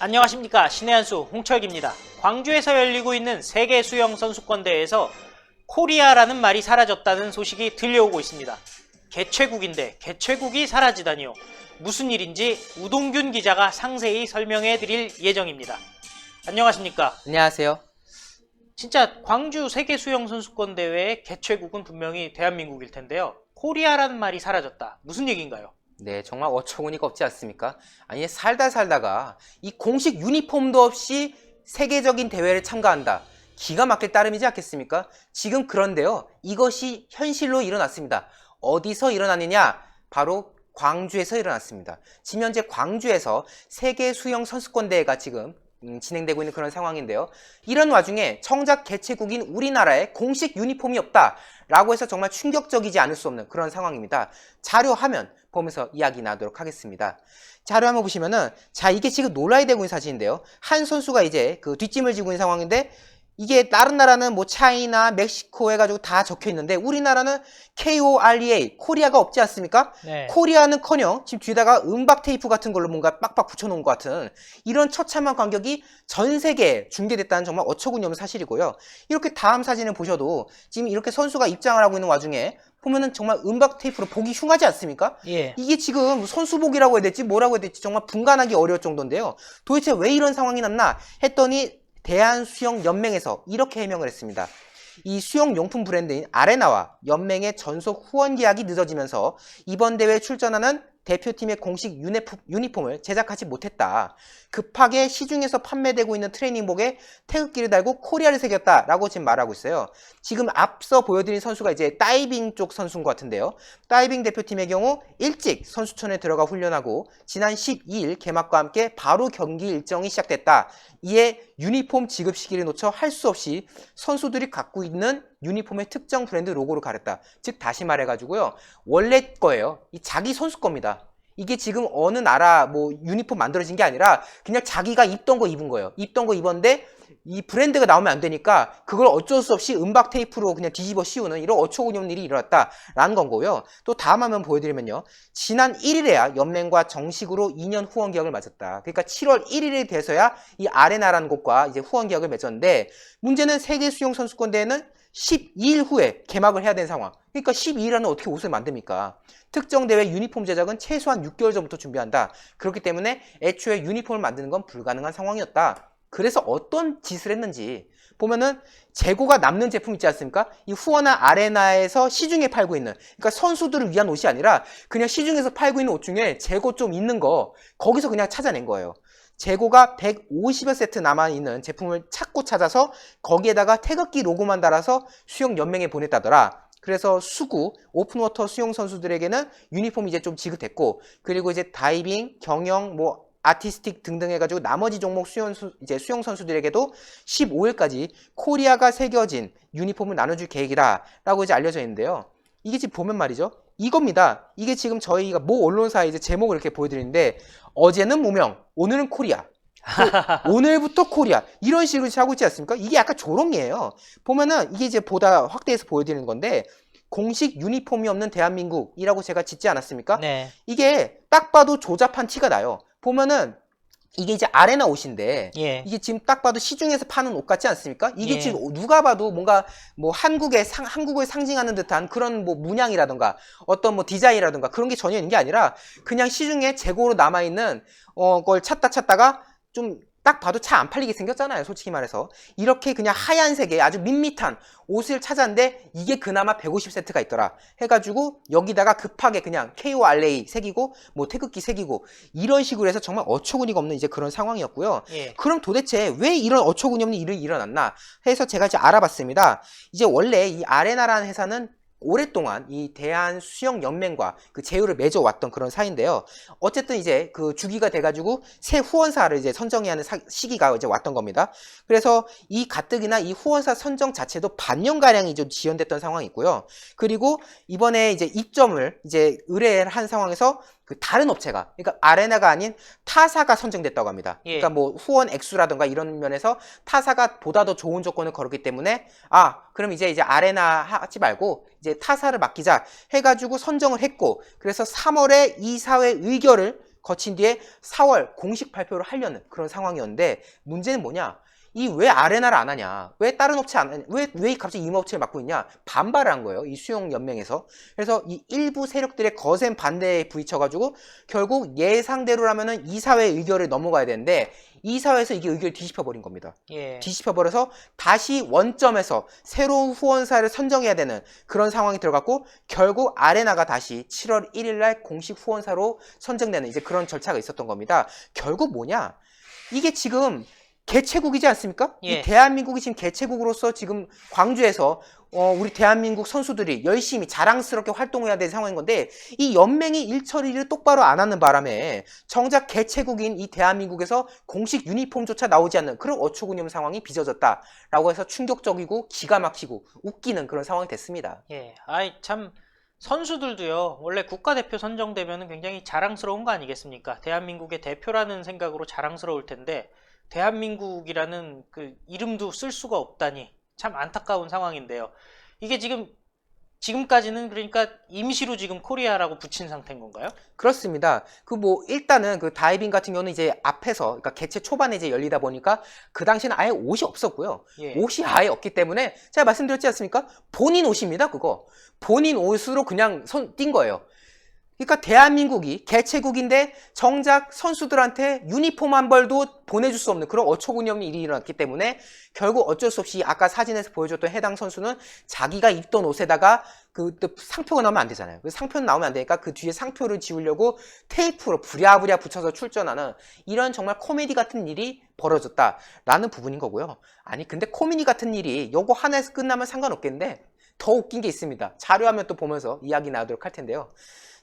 안녕하십니까. 신의 한수 홍철기입니다. 광주에서 열리고 있는 세계 수영 선수권대회에서 코리아라는 말이 사라졌다는 소식이 들려오고 있습니다. 개최국인데 개최국이 사라지다니요. 무슨 일인지 우동균 기자가 상세히 설명해 드릴 예정입니다. 안녕하십니까. 안녕하세요. 진짜 광주 세계 수영 선수권대회의 개최국은 분명히 대한민국일 텐데요. 코리아라는 말이 사라졌다. 무슨 얘기인가요? 네, 정말 어처구니가 없지 않습니까? 아니, 살다가 이 공식 유니폼도 없이 세계적인 대회를 참가한다. 기가 막힐 따름이지 않겠습니까? 지금 그런데요, 이것이 현실로 일어났습니다. 어디서 일어났느냐? 바로 광주에서 일어났습니다. 지금 현재 광주에서 세계 수영 선수권대회가 지금 진행되고 있는 그런 상황인데요. 이런 와중에 정작 개최국인 우리나라에 공식 유니폼이 없다라고 해서 정말 충격적이지 않을 수 없는 그런 상황입니다. 자료화면 보면서 이야기 나누도록 하겠습니다. 자료화면 보시면은, 자, 이게 지금 논란이 되고 있는 사진인데요. 한 선수가 이제 그 뒷짐을 지고 있는 상황인데, 이게 다른 나라는 뭐 차이나 멕시코 해가지고 다 적혀 있는데 우리나라는 KOREA 코리아가 없지 않습니까? 네. 코리아는커녕 지금 뒤에다가 음박 테이프 같은 걸로 뭔가 빡빡 붙여놓은 것 같은 이런 처참한 광경이 전 세계에 중계됐다는 정말 어처구니 없는 사실이고요. 이렇게 다음 사진을 보셔도 지금 이렇게 선수가 입장을 하고 있는 와중에 보면은 정말 음박 테이프로 보기 흉하지 않습니까? 예. 이게 지금 선수복이라고 해야 될지 뭐라고 해야 될지 정말 분간하기 어려울 정도인데요. 도대체 왜 이런 상황이 났나 했더니 대한수영연맹에서 이렇게 해명을 했습니다. 이 수영용품 브랜드인 아레나와 연맹의 전속 후원 계약이 늦어지면서 이번 대회에 출전하는 대표팀의 공식 유니폼을 제작하지 못했다. 급하게 시중에서 판매되고 있는 트레이닝복에 태극기를 달고 코리아를 새겼다라고 지금 말하고 있어요. 지금 앞서 보여드린 선수가 이제 다이빙 쪽 선수인 것 같은데요. 다이빙 대표팀의 경우 일찍 선수촌에 들어가 훈련하고 지난 12일 개막과 함께 바로 경기 일정이 시작됐다. 이에 유니폼 지급 시기를 놓쳐 할 수 없이 선수들이 갖고 있는 유니폼의 특정 브랜드 로고를 가렸다. 즉 다시 말해가지고요. 원래 거예요. 이 자기 선수 겁니다. 이게 지금 어느 나라 뭐 유니폼 만들어진 게 아니라 그냥 자기가 입던 거 입은 거예요. 입던 거 입었는데 이 브랜드가 나오면 안 되니까 그걸 어쩔 수 없이 음박 테이프로 그냥 뒤집어 씌우는 이런 어처구니 없는 일이 일어났다라는 건거고요. 또 다음 화면 보여드리면요. 지난 1일에야 연맹과 정식으로 2년 후원 계약을 맺었다. 그러니까 7월 1일이 돼서야 이 아레나라는 곳과 이제 후원 계약을 맺었는데 문제는 세계 수영 선수권 대회는 12일 후에 개막을 해야 되는 상황. 그러니까 12일 안에 어떻게 옷을 만듭니까? 특정 대회 유니폼 제작은 최소한 6개월 전부터 준비한다. 그렇기 때문에 애초에 유니폼을 만드는 건 불가능한 상황이었다. 그래서 어떤 짓을 했는지 보면은 재고가 남는 제품 있지 않습니까? 이 후원한 아레나에서 시중에 팔고 있는, 그러니까 선수들을 위한 옷이 아니라 그냥 시중에서 팔고 있는 옷 중에 재고 좀 있는 거 거기서 그냥 찾아낸 거예요. 재고가 150여 세트 남아있는 제품을 찾아서 거기에다가 태극기 로고만 달아서 수영연맹에 보냈다더라. 그래서 수구, 오픈워터 수영 선수들에게는 유니폼이 이제 좀 지급됐고, 그리고 이제 다이빙, 경영, 뭐 아티스틱 등등 해가지고 나머지 종목 수영 선수들에게도 15일까지 코리아가 새겨진 유니폼을 나눠줄 계획이다라고 이제 알려져 있는데요. 이게 지금 보면 말이죠. 이겁니다. 이게 지금 저희가 모 언론사에 이제 제목을 이렇게 보여드리는데 어제는 무명, 오늘은 코리아. 오늘부터 코리아. 이런 식으로 하고 있지 않습니까? 이게 약간 조롱이에요. 보면은 이게 이제 보다 확대해서 보여드리는 건데 공식 유니폼이 없는 대한민국이라고 제가 짓지 않았습니까? 네. 이게 딱 봐도 조잡한 티가 나요. 보면은 이게 이제 아레나 옷인데 예. 이게 지금 딱 봐도 시중에서 파는 옷 같지 않습니까? 이게 예. 지금 누가 봐도 뭔가 뭐 한국을 상징하는 듯한 그런 뭐 문양이라던가 어떤 뭐 디자인이라던가 그런 게 전혀 있는 게 아니라 그냥 시중에 재고로 남아있는 걸 찾다가 좀 딱 봐도 차 안 팔리게 생겼잖아요. 솔직히 말해서. 이렇게 그냥 하얀색의 아주 밋밋한 옷을 찾았는데 이게 그나마 150세트가 있더라. 해가지고 여기다가 급하게 그냥 KORA 새기고 뭐 태극기 새기고 이런 식으로 해서 정말 어처구니가 없는 이제 그런 상황이었고요. 예. 그럼 도대체 왜 이런 어처구니 없는 일이 일어났나 해서 제가 이제 알아봤습니다. 이제 원래 이 아레나라는 회사는 오랫동안 이 대한수영연맹과 그 제휴를 맺어왔던 그런 사이인데요. 어쨌든 이제 그 주기가 돼가지고 새 후원사를 이제 선정해야 하는 시기가 이제 왔던 겁니다. 그래서 이 가뜩이나 이 후원사 선정 자체도 반년가량이 좀 지연됐던 상황이 있고요. 그리고 이번에 이제 입점을 이제 의뢰한 상황에서 그 다른 업체가, 그러니까 아레나가 아닌 타사가 선정됐다고 합니다. 예. 그러니까 뭐 후원 액수라든가 이런 면에서 타사가 보다 더 좋은 조건을 걸었기 때문에 그럼 이제 아레나 하지 말고 이제 타사를 맡기자 해가지고 선정을 했고, 그래서 3월에 이사회 의결을 거친 뒤에 4월 공식 발표를 하려는 그런 상황이었는데 문제는 뭐냐? 이 왜 아레나를 안 하냐? 왜 다른 업체 안 하냐? 왜 갑자기 임업체를 맡고 있냐? 반발을 한 거예요. 이 수용연맹에서. 그래서 이 일부 세력들의 거센 반대에 부딪혀가지고 결국 예상대로라면은 이사회 의결을 넘어가야 되는데 이사회에서 이게 의결을 뒤집혀버린 겁니다. 예. 뒤집혀버려서 다시 원점에서 새로운 후원사를 선정해야 되는 그런 상황이 들어갔고 결국 아레나가 다시 7월 1일 날 공식 후원사로 선정되는 이제 그런 절차가 있었던 겁니다. 결국 뭐냐? 이게 지금 개최국이지 않습니까? 예. 이 대한민국이 지금 개최국으로서 지금 광주에서 우리 대한민국 선수들이 열심히 자랑스럽게 활동해야 되는 상황인 건데 이 연맹이 일처리를 똑바로 안 하는 바람에 정작 개최국인 이 대한민국에서 공식 유니폼조차 나오지 않는 그런 어처구니없는 상황이 빚어졌다라고 해서 충격적이고 기가 막히고 웃기는 그런 상황이 됐습니다. 예. 아이 참 선수들도요. 원래 국가대표 선정되면 굉장히 자랑스러운 거 아니겠습니까? 대한민국의 대표라는 생각으로 자랑스러울 텐데 대한민국이라는 그 이름도 쓸 수가 없다니 참 안타까운 상황인데요. 이게 지금까지는 그러니까 임시로 지금 코리아라고 붙인 상태인 건가요? 그렇습니다. 일단은 그 다이빙 같은 경우는 이제 앞에서, 그러니까 개최 초반에 이제 열리다 보니까 그 당시에는 아예 옷이 없었고요. 예. 옷이 아예 없기 때문에 제가 말씀드렸지 않습니까? 본인 옷입니다, 그거. 본인 옷으로 그냥 뛴 거예요. 그러니까 대한민국이 개최국인데 정작 선수들한테 유니폼 한 벌도 보내줄 수 없는 그런 어처구니 없는 일이 일어났기 때문에 결국 어쩔 수 없이 아까 사진에서 보여줬던 해당 선수는 자기가 입던 옷에다가 또 상표가 나오면 안 되잖아요. 그 상표는 나오면 안 되니까 그 뒤에 상표를 지우려고 테이프로 부랴부랴 붙여서 출전하는 이런 정말 코미디 같은 일이 벌어졌다라는 부분인 거고요. 아니 근데 코미디 같은 일이 요거 하나에서 끝나면 상관없겠는데 더 웃긴 게 있습니다. 자료화면 또 보면서 이야기 나누도록 할 텐데요.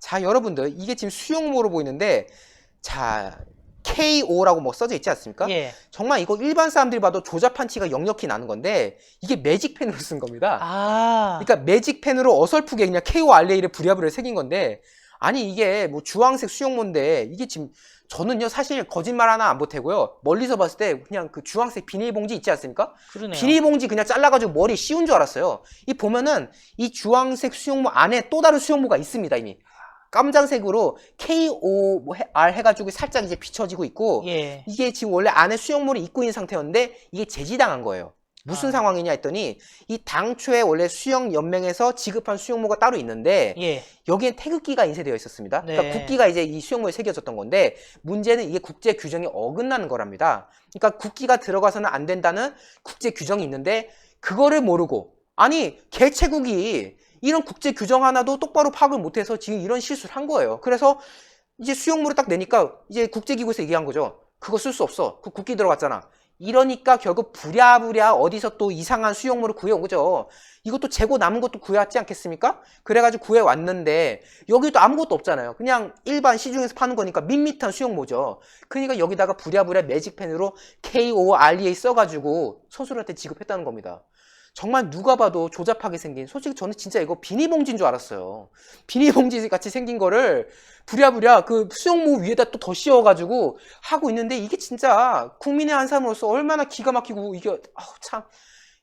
자, 여러분들 이게 지금 수용모로 보이는데 자, KO라고 뭐 써져 있지 않습니까? 예. 정말 이거 일반 사람들이 봐도 조잡한 티가 역력히 나는 건데 이게 매직펜으로 쓴 겁니다. 아. 그러니까 매직펜으로 어설프게 그냥 KORA를 부랴부랴 새긴 건데 아니 이게 뭐 주황색 수용모인데 이게 지금 저는요 사실 거짓말 하나 안 보태고요. 멀리서 봤을 때 그냥 그 주황색 비닐봉지 있지 않습니까? 그러네요. 비닐봉지 그냥 잘라가지고 머리 씌운 줄 알았어요. 이 보면은 이 주황색 수용모 안에 또 다른 수용모가 있습니다 이미. 깜장색으로 KOR 해가지고 살짝 이제 비춰지고 있고 예. 이게 지금 원래 안에 수용모를 입고 있는 상태였는데 이게 제지당한 거예요. 무슨 상황이냐 했더니 이 당초에 원래 수영연맹에서 지급한 수용모가 따로 있는데 예. 여기엔 태극기가 인쇄되어 있었습니다. 네. 그러니까 국기가 이제 이 수용모에 새겨졌던 건데 문제는 이게 국제 규정에 어긋나는 거랍니다. 그러니까 국기가 들어가서는 안 된다는 국제 규정이 있는데 그거를 모르고 아니 개최국이 이런 국제 규정 하나도 똑바로 파악을 못해서 지금 이런 실수를 한 거예요. 그래서 이제 수용모를 딱 내니까 이제 국제기구에서 얘기한 거죠. 그거 쓸 수 없어. 그 국기 들어갔잖아. 이러니까 결국 부랴부랴 어디서 또 이상한 수용모를 구해온 거죠. 이것도 재고 남은 것도 구해왔지 않겠습니까? 그래가지고 구해왔는데 여기도 아무것도 없잖아요. 그냥 일반 시중에서 파는 거니까 밋밋한 수용모죠. 그러니까 여기다가 부랴부랴 매직펜으로 KOREA 써가지고 선수들한테 지급했다는 겁니다. 정말 누가 봐도 조잡하게 생긴 솔직히 저는 진짜 이거 비닐봉지인 줄 알았어요. 비닐봉지 같이 생긴 거를 부랴부랴 그 수용모 위에다 또 더 씌워가지고 하고 있는데 이게 진짜 국민의 한 사람으로서 얼마나 기가 막히고 이게 참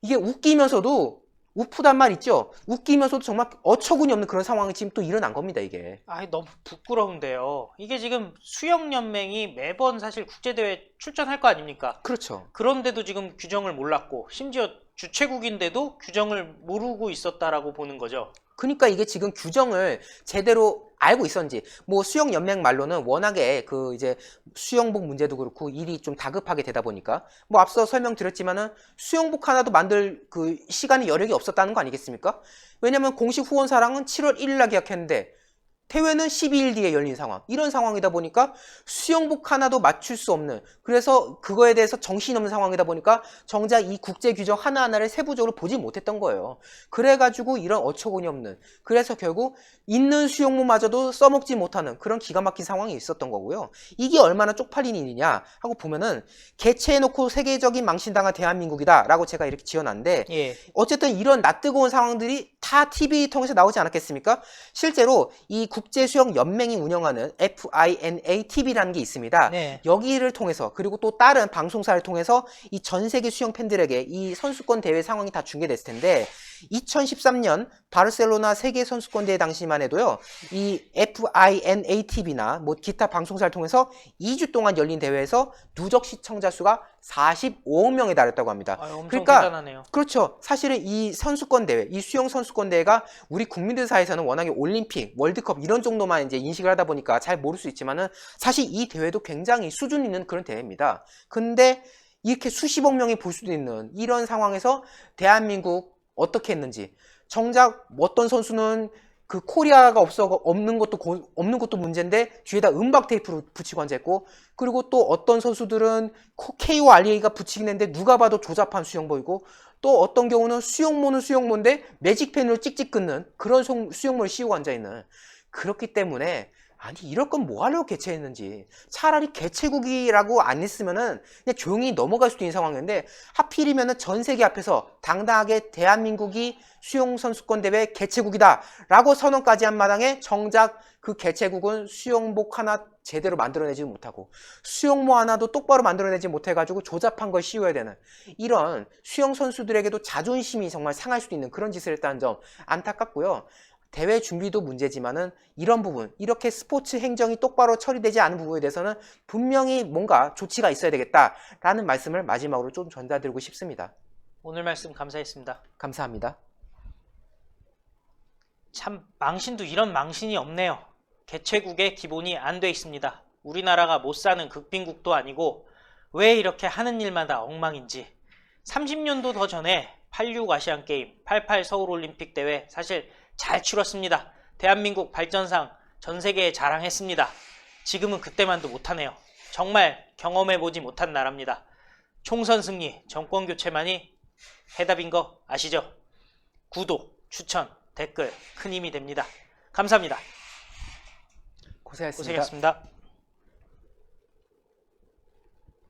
이게 웃기면서도 우프단 말 있죠. 웃기면서도 정말 어처구니 없는 그런 상황이 지금 또 일어난 겁니다 이게. 아, 너무 부끄러운데요. 이게 지금 수영연맹이 매번 사실 국제대회 출전할 거 아닙니까? 그렇죠. 그런데도 지금 규정을 몰랐고 심지어 주최국인데도 규정을 모르고 있었다라고 보는 거죠. 그러니까 이게 지금 규정을 제대로 알고 있었는지 뭐 수영연맹 말로는 워낙에 그 이제 수영복 문제도 그렇고 일이 좀 다급하게 되다 보니까 뭐 앞서 설명드렸지만은 수영복 하나도 만들 그 시간이 여력이 없었다는 거 아니겠습니까? 왜냐면 공식 후원사랑은 7월 1일 날 계약했는데 대회는 12일 뒤에 열린 상황. 이런 상황이다 보니까 수영복 하나도 맞출 수 없는 그래서 그거에 대해서 정신없는 상황이다 보니까 정작 이 국제 규정 하나하나를 세부적으로 보지 못했던 거예요. 그래가지고 이런 어처구니 없는 그래서 결국 있는 수영복마저도 써먹지 못하는 그런 기가 막힌 상황이 있었던 거고요. 이게 얼마나 쪽팔린 일이냐 하고 보면은 개최해놓고 세계적인 망신당한 대한민국이다 라고 제가 이렇게 지어놨는데 예. 어쨌든 이런 낯뜨거운 상황들이 다 TV 통해서 나오지 않았겠습니까? 실제로 이 국제수영연맹이 운영하는 FINA TV라는 게 있습니다. 네. 여기를 통해서 그리고 또 다른 방송사를 통해서 이 전 세계 수영 팬들에게 이 선수권 대회 상황이 다 중계됐을 텐데 2013년 바르셀로나 세계 선수권대회 당시만 해도요. 이 FINATV나 뭐 기타 방송사를 통해서 2주 동안 열린 대회에서 누적 시청자 수가 45억 명에 달했다고 합니다. 엄청 그러니까 대단하네요. 그렇죠. 사실은 이 선수권 대회, 이 수영 선수권 대회가 우리 국민들 사이에서는 워낙에 올림픽, 월드컵 이런 정도만 이제 인식을 하다 보니까 잘 모를 수 있지만은 사실 이 대회도 굉장히 수준 있는 그런 대회입니다. 근데 이렇게 수십억 명이 볼 수도 있는 이런 상황에서 대한민국 어떻게 했는지, 정작 어떤 선수는 그 코리아가 없는 것도 문제인데 뒤에다 음박 테이프로 붙이고 앉아있고, 그리고 또 어떤 선수들은 KO와 RA가 붙이긴 했는데 누가 봐도 조잡한 수영 보이고, 또 어떤 경우는 수영모는 수영모인데 매직펜으로 찍찍 끊는 그런 수영모를 씌우고 앉아있는. 그렇기 때문에 아니 이럴 건 뭐 하려고 개최했는지, 차라리 개최국이라고 안 했으면은 그냥 조용히 넘어갈 수도 있는 상황인데, 하필이면은 전 세계 앞에서 당당하게 대한민국이 수영선수권 대회 개최국이다 라고 선언까지 한 마당에 정작 그 개최국은 수영복 하나 제대로 만들어내지 못하고 수영모 하나도 똑바로 만들어내지 못해가지고 조잡한 걸 씌워야 되는, 이런 수영 선수들에게도 자존심이 정말 상할 수도 있는 그런 짓을 했다는 점 안타깝고요. 대회 준비도 문제지만은 이런 부분, 이렇게 스포츠 행정이 똑바로 처리되지 않은 부분에 대해서는 분명히 뭔가 조치가 있어야 되겠다라는 말씀을 마지막으로 좀 전달드리고 싶습니다. 오늘 말씀 감사했습니다. 감사합니다. 참 망신도 이런 망신이 없네요. 개최국의 기본이 안 돼 있습니다. 우리나라가 못 사는 극빈국도 아니고 왜 이렇게 하는 일마다 엉망인지. 30년도 더 전에 86 아시안게임, 88 서울올림픽 대회 사실 잘 치렀습니다. 대한민국 발전상 전 세계에 자랑했습니다. 지금은 그때만도 못하네요. 정말 경험해보지 못한 나라입니다. 총선 승리, 정권 교체만이 해답인 거 아시죠? 구독, 추천, 댓글 큰 힘이 됩니다. 감사합니다. 고생하셨습니다. 고생하셨습니다.